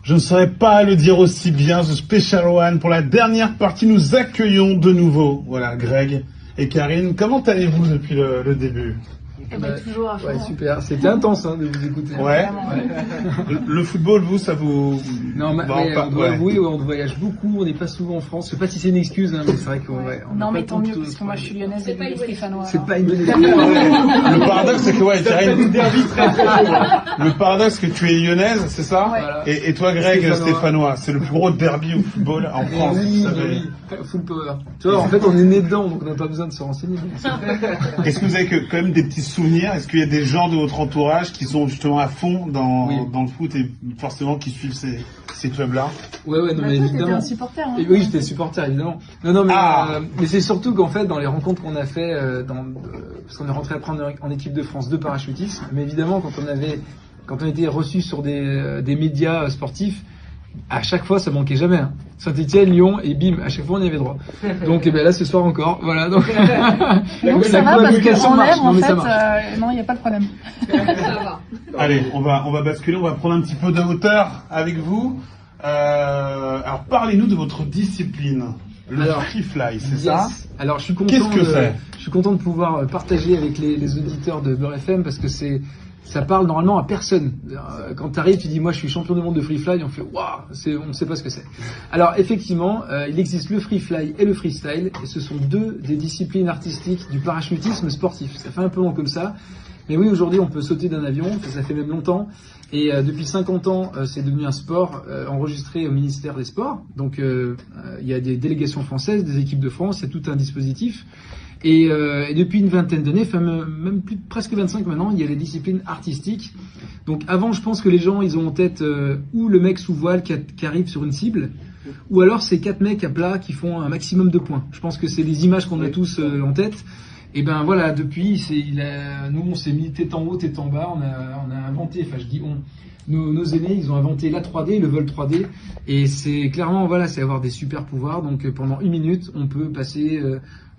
Je ne saurais pas le dire aussi bien, The Special One. Pour la dernière partie, nous accueillons de nouveau, voilà, Greg et Karine. Comment allez-vous depuis le début? Toujours à fond. Ouais, super. C'était intense de vous écouter. Ouais. Le football, vous, ça vous... Non, mais on doit avouer, on voyage beaucoup, on n'est pas souvent en France. Je sais pas si c'est une excuse, mais c'est vrai qu'on non, mais tant mieux, parce que moi je suis lyonnaise et lui stéphanois. C'est pas une bonne excuse. Le paradoxe, c'est que, Karine, le paradoxe, c'est que tu es lyonnaise, c'est ça? Voilà. Et toi, Greg, stéphanois. C'est le plus gros derby au football en France. Oui, full power. Tu vois, en fait, on est né dedans, donc on n'a pas besoin de se renseigner. Est-ce que vous avez quand même des petits souvenirs? Est-ce qu'il y a des gens de votre entourage qui sont justement à fond dans le foot et forcément qui suivent ces clubs-là? Ouais, non, mais évidemment. T'étais un supporter, hein. Oui, j'étais supporter, évidemment. Non, mais c'est surtout qu'en fait, dans les rencontres qu'on a fait, parce qu'on est rentré après en équipe de France de parachutisme, mais évidemment, quand on était reçu sur des médias sportifs, à chaque fois, ça manquait jamais. Hein. Saint-Etienne, Lyon, et bim, à chaque fois, on y avait droit. Donc, là, ce soir encore, voilà. Donc, ça va parce qu'en l'air, en fait, non, il n'y a pas de problème. Ça va. Allez, on va basculer, on va prendre un petit peu de hauteur avec vous. Alors, parlez-nous de votre discipline, le free fly, c'est ça? Alors, je suis content. Qu'est-ce que c'est? Je suis content de pouvoir partager avec les auditeurs de Beurre FM parce que ça parle normalement à personne. Quand tu arrives, tu dis moi je suis champion du monde de free fly, on fait waouh, on ne sait pas ce que c'est. Alors effectivement, il existe le free fly et le freestyle, et ce sont deux des disciplines artistiques du parachutisme sportif. Ça fait un peu long comme ça, mais oui, aujourd'hui on peut sauter d'un avion, ça fait même longtemps, et depuis 50 ans c'est devenu un sport enregistré au ministère des Sports. Donc il y a des délégations françaises, des équipes de France, il y a tout un dispositif. Et depuis une vingtaine d'années, même presque 25 maintenant, il y a les disciplines artistiques. Donc avant, je pense que les gens, ils ont en tête ou le mec sous voile qui arrive sur une cible, ou alors ces 4 mecs à plat qui font un maximum de points. Je pense que c'est les images qu'on a tous en tête. Et ben voilà, depuis, nous on s'est mis tête en haut, tête en bas, on a inventé, enfin je dis nos aînés, ils ont inventé la 3D, le vol 3D, et c'est clairement, voilà, c'est avoir des super pouvoirs. Donc pendant 1 minute, on peut passer,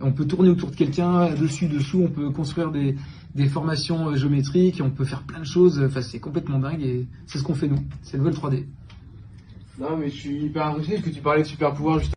on peut tourner autour de quelqu'un, dessus, dessous, on peut construire des formations géométriques, on peut faire plein de choses. Enfin, c'est complètement dingue et c'est ce qu'on fait nous. C'est le vol 3D. Non, mais je suis hyper impressionné parce que tu parlais de super pouvoirs justement.